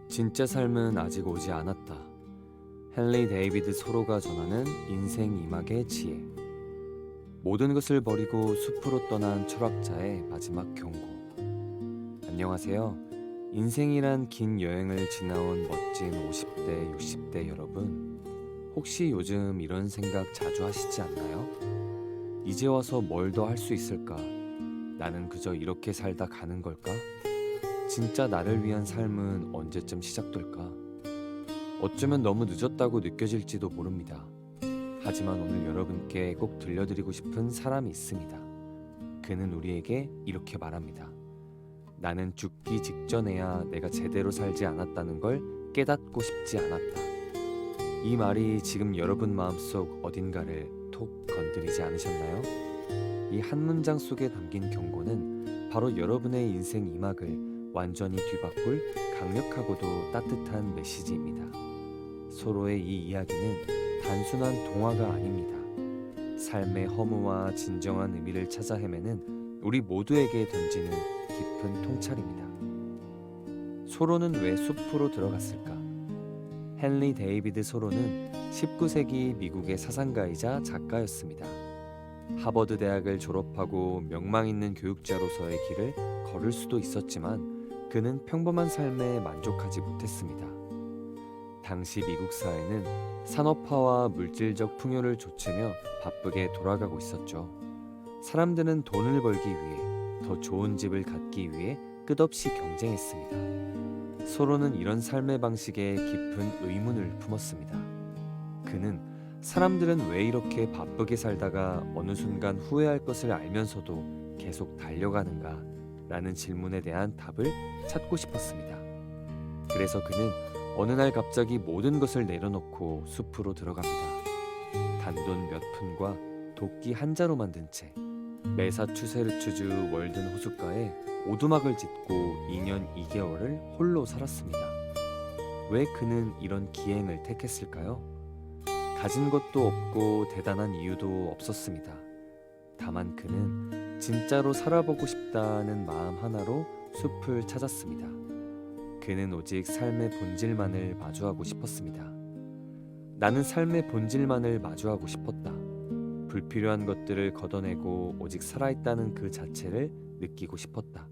진짜 삶은 아직 오지 않았다. 헨리 데이비드 소로가 전하는 인생 이막의 지혜. 모든 것을 버리고 숲으로 떠난 철학자의 마지막 경고. 안녕하세요. 인생이란 긴 여행을 지나온 멋진 50대, 60대 여러분. 혹시 요즘 이런 생각 자주 하시지 않나요? 이제 와서 뭘 더 할 수 있을까? 나는 그저 이렇게 살다 가는 걸까? 진짜 나를 위한 삶은 언제쯤 시작될까? 어쩌면 너무 늦었다고 느껴질지도 모릅니다. 하지만 오늘 여러분께 꼭 들려드리고 싶은 사람이 있습니다. 그는 우리에게 이렇게 말합니다. 나는 죽기 직전에야 내가 제대로 살지 않았다는 걸 깨닫고 싶지 않았다. 이 말이 지금 여러분 마음속 어딘가를 톡 건드리지 않으셨나요? 이 한 문장 속에 담긴 경고는 바로 여러분의 인생 이막을 완전히 뒤바꿀 강력하고도 따뜻한 메시지입니다. 소로의 이 이야기는 단순한 동화가 아닙니다. 삶의 허무와 진정한 의미를 찾아 헤매는 우리 모두에게 던지는 깊은 통찰입니다. 소로는 왜 숲으로 들어갔을까? 헨리 데이비드 소로는 19세기 미국의 사상가이자 작가였습니다. 하버드 대학을 졸업하고 명망 있는 교육자로서의 길을 걸을 수도 있었지만 그는 평범한 삶에 만족하지 못했습니다. 당시 미국 사회는 산업화와 물질적 풍요를 좇으며 바쁘게 돌아가고 있었죠. 사람들은 돈을 벌기 위해 더 좋은 집을 갖기 위해 끝없이 경쟁했습니다. 소로는 이런 삶의 방식에 깊은 의문을 품었습니다. 그는 사람들은 왜 이렇게 바쁘게 살다가 어느 순간 후회할 것을 알면서도 계속 달려가는가? 라는 질문에 대한 답을 찾고 싶었습니다. 그래서 그는 어느 날 갑자기 모든 것을 내려놓고 숲으로 들어갑니다. 단돈 몇 푼과 도끼 한 자로 만든 채 메사추세츠주 월든 호숫가에 오두막을 짓고 2년 2개월을 홀로 살았습니다. 왜 그는 이런 기행을 택했을까요? 가진 것도 없고 대단한 이유도 없었습니다. 다만 그는 진짜로 살아보고 싶다는 마음 하나로 숲을 찾았습니다. 그는 오직 삶의 본질만을 마주하고 싶었습니다. 나는 삶의 본질만을 마주하고 싶었다. 불필요한 것들을 걷어내고 오직 살아있다는 그 자체를 느끼고 싶었다.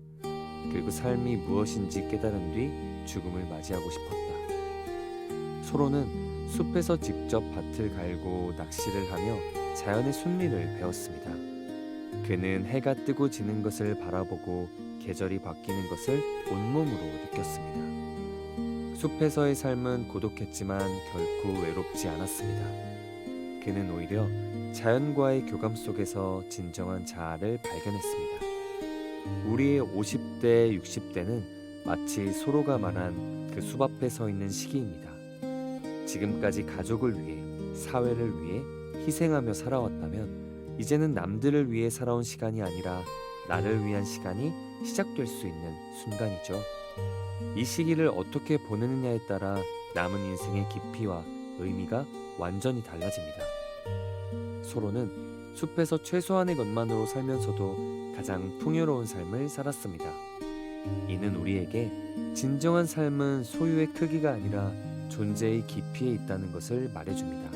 그리고 삶이 무엇인지 깨달은 뒤 죽음을 맞이하고 싶었다. 소로는 숲에서 직접 밭을 갈고 낚시를 하며 자연의 순리를 배웠습니다. 그는 해가 뜨고 지는 것을 바라보고 계절이 바뀌는 것을 온몸으로 느꼈습니다. 숲에서의 삶은 고독했지만 결코 외롭지 않았습니다. 그는 오히려 자연과의 교감 속에서 진정한 자아를 발견했습니다. 우리의 50대, 60대는 마치 소로가 말한 그 숲 앞에 서 있는 시기입니다. 지금까지 가족을 위해, 사회를 위해 희생하며 살아왔다면 이제는 남들을 위해 살아온 시간이 아니라 나를 위한 시간이 시작될 수 있는 순간이죠. 이 시기를 어떻게 보내느냐에 따라 남은 인생의 깊이와 의미가 완전히 달라집니다. 소로는 숲에서 최소한의 것만으로 살면서도 가장 풍요로운 삶을 살았습니다. 이는 우리에게 진정한 삶은 소유의 크기가 아니라 존재의 깊이에 있다는 것을 말해줍니다.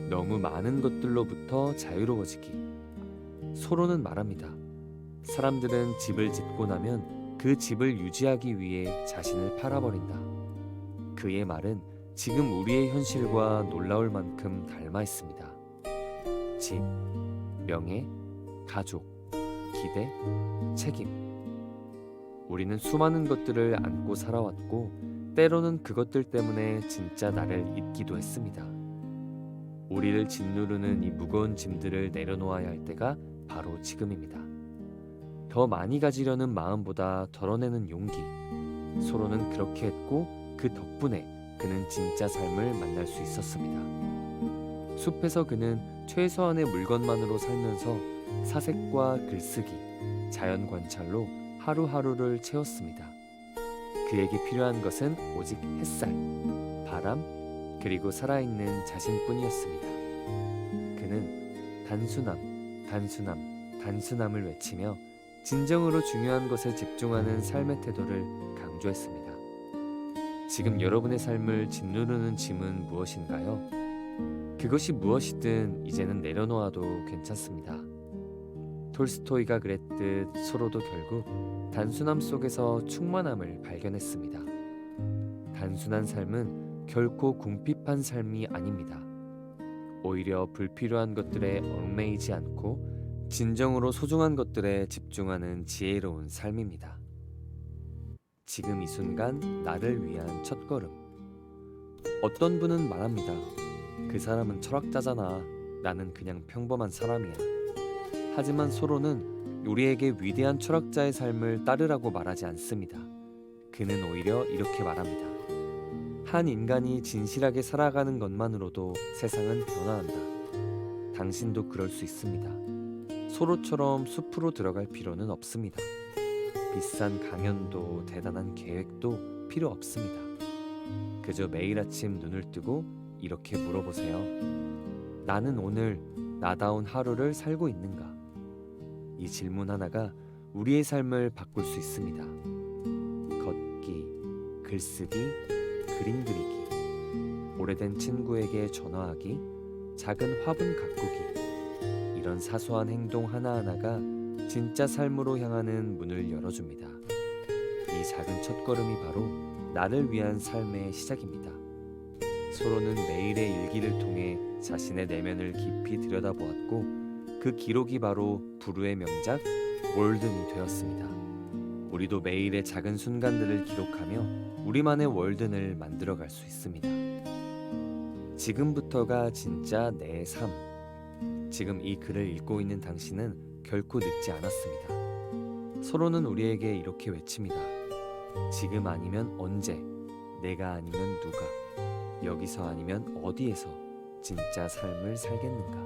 너무 많은 것들로부터 자유로워지기. 소로는 말합니다. 사람들은 집을 짓고 나면 그 집을 유지하기 위해 자신을 팔아버린다. 그의 말은 지금 우리의 현실과 놀라울 만큼 닮아 있습니다. 집, 명예, 가족, 기대, 책임. 우리는 수많은 것들을 안고 살아왔고 때로는 그것들 때문에 진짜 나를 잊기도 했습니다. 우리를 짓누르는 이 무거운 짐들을 내려놓아야 할 때가 바로 지금입니다. 더 많이 가지려는 마음보다 덜어내는 용기. 소로는 그렇게 했고 그 덕분에 그는 진짜 삶을 만날 수 있었습니다. 숲에서 그는 최소한의 물건만으로 살면서 사색과 글쓰기, 자연 관찰로 하루하루를 채웠습니다. 그에게 필요한 것은 오직 햇살, 바람, 그리고 살아있는 자신뿐이었습니다. 그는 단순함, 단순함, 단순함을 외치며 진정으로 중요한 것에 집중하는 삶의 태도를 강조했습니다. 지금 여러분의 삶을 짓누르는 짐은 무엇인가요? 그것이 무엇이든 이제는 내려놓아도 괜찮습니다. 톨스토이가 그랬듯 소로도 결국 단순함 속에서 충만함을 발견했습니다. 단순한 삶은 결코 궁핍한 삶이 아닙니다. 오히려 불필요한 것들에 얽매이지 않고 진정으로 소중한 것들에 집중하는 지혜로운 삶입니다. 지금 이 순간 나를 위한 첫걸음. 어떤 분은 말합니다. 그 사람은 철학자잖아. 나는 그냥 평범한 사람이야. 하지만 소로는 우리에게 위대한 철학자의 삶을 따르라고 말하지 않습니다. 그는 오히려 이렇게 말합니다. 한 인간이 진실하게 살아가는 것만으로도 세상은 변화한다. 당신도 그럴 수 있습니다. 소로처럼 숲으로 들어갈 필요는 없습니다. 비싼 강연도 대단한 계획도 필요 없습니다. 그저 매일 아침 눈을 뜨고 이렇게 물어보세요. 나는 오늘 나다운 하루를 살고 있는가? 이 질문 하나가 우리의 삶을 바꿀 수 있습니다. 걷기, 글쓰기, 그림 그리기, 오래된 친구에게 전화하기, 작은 화분 가꾸기. 이런 사소한 행동 하나하나가 진짜 삶으로 향하는 문을 열어줍니다. 이 작은 첫걸음이 바로 나를 위한 삶의 시작입니다. 소로는 매일의 일기를 통해 자신의 내면을 깊이 들여다보았고 그 기록이 바로 불후의 명작 월든이 되었습니다. 우리도 매일의 작은 순간들을 기록하며 우리만의 월든을 만들어갈 수 있습니다. 지금부터가 진짜 내 삶. 지금 이 글을 읽고 있는 당신은 결코 늦지 않았습니다. 서로는 우리에게 이렇게 외칩니다. 지금 아니면 언제, 내가 아니면 누가, 여기서 아니면 어디에서 진짜 삶을 살겠는가.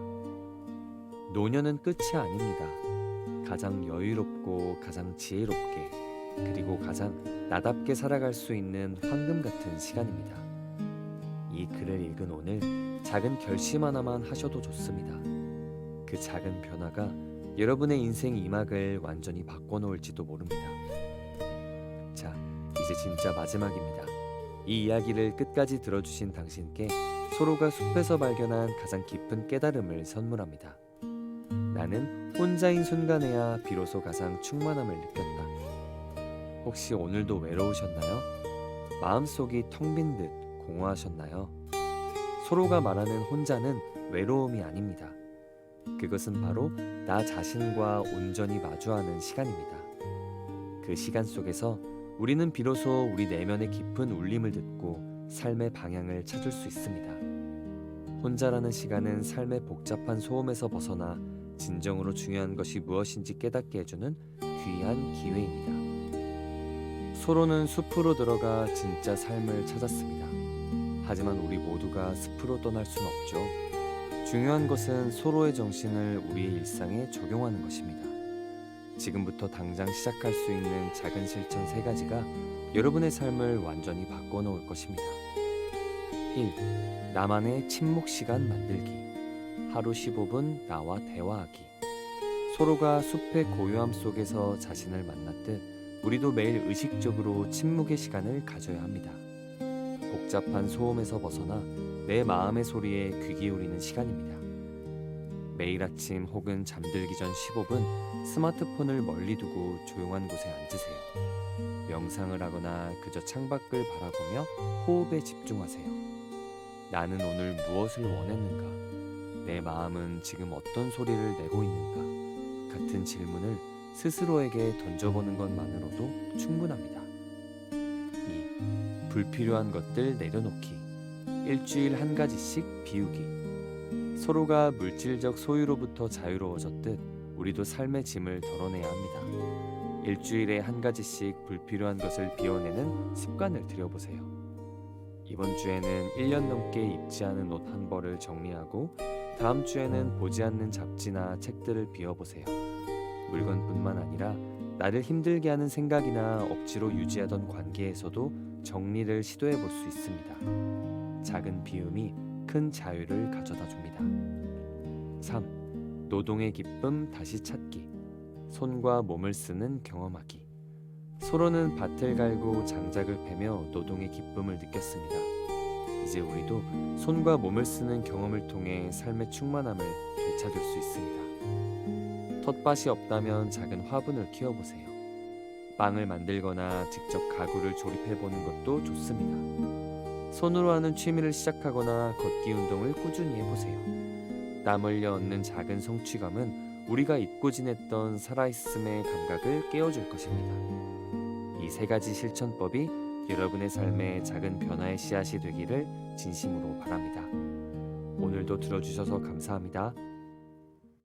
노년은 끝이 아닙니다. 가장 여유롭고 가장 지혜롭게 그리고 가장 나답게 살아갈 수 있는 황금 같은 시간입니다. 이 글을 읽은 오늘 작은 결심 하나만 하셔도 좋습니다. 그 작은 변화가 여러분의 인생 이막을 완전히 바꿔놓을지도 모릅니다. 자, 이제 진짜 마지막입니다. 이 이야기를 끝까지 들어주신 당신께 소로가 숲에서 발견한 가장 깊은 깨달음을 선물합니다. 나는 혼자인 순간에야 비로소 가장 충만함을 느꼈다. 혹시 오늘도 외로우셨나요? 마음속이 텅 빈 듯 공허하셨나요? 소로가 말하는 혼자는 외로움이 아닙니다. 그것은 바로 나 자신과 온전히 마주하는 시간입니다. 그 시간 속에서 우리는 비로소 우리 내면의 깊은 울림을 듣고 삶의 방향을 찾을 수 있습니다. 혼자라는 시간은 삶의 복잡한 소음에서 벗어나 진정으로 중요한 것이 무엇인지 깨닫게 해주는 귀한 기회입니다. 소로는 숲으로 들어가 진짜 삶을 찾았습니다. 하지만 우리 모두가 숲으로 떠날 순 없죠. 중요한 것은 소로의 정신을 우리의 일상에 적용하는 것입니다. 지금부터 당장 시작할 수 있는 작은 실천 3가지가 여러분의 삶을 완전히 바꿔놓을 것입니다. 1. 나만의 침묵 시간 만들기. 하루 15분 나와 대화하기. 소로가 숲의 고요함 속에서 자신을 만났듯 우리도 매일 의식적으로 침묵의 시간을 가져야 합니다. 복잡한 소음에서 벗어나 내 마음의 소리에 귀 기울이는 시간입니다. 매일 아침 혹은 잠들기 전 15분 스마트폰을 멀리 두고 조용한 곳에 앉으세요. 명상을 하거나 그저 창밖을 바라보며 호흡에 집중하세요. 나는 오늘 무엇을 원했는가? 내 마음은 지금 어떤 소리를 내고 있는가? 같은 질문을 스스로에게 던져보는 것만으로도 충분합니다. 2. 불필요한 것들 내려놓기. 일주일 한 가지씩 비우기. 소로가 물질적 소유로부터 자유로워졌듯 우리도 삶의 짐을 덜어내야 합니다. 일주일에 한 가지씩 불필요한 것을 비워내는 습관을 들여보세요. 이번 주에는 1년 넘게 입지 않은 옷 한 벌을 정리하고 다음 주에는 보지 않는 잡지나 책들을 비워보세요. 물건뿐만 아니라 나를 힘들게 하는 생각이나 억지로 유지하던 관계에서도 정리를 시도해 볼 수 있습니다. 작은 비움이 큰 자유를 가져다 줍니다. 3. 노동의 기쁨 다시 찾기. 손과 몸을 쓰는 경험하기. 서로는 밭을 갈고 장작을 패며 노동의 기쁨을 느꼈습니다. 이제 우리도 손과 몸을 쓰는 경험을 통해 삶의 충만함을 되찾을 수 있습니다. 텃밭이 없다면 작은 화분을 키워보세요. 빵을 만들거나 직접 가구를 조립해보는 것도 좋습니다. 손으로 하는 취미를 시작하거나 걷기 운동을 꾸준히 해보세요. 땀 흘려 얻는 작은 성취감은 우리가 잊고 지냈던 살아있음의 감각을 깨워줄 것입니다. 이 세 가지 실천법이 여러분의 삶에 작은 변화의 씨앗이 되기를 진심으로 바랍니다. 오늘도 들어주셔서 감사합니다.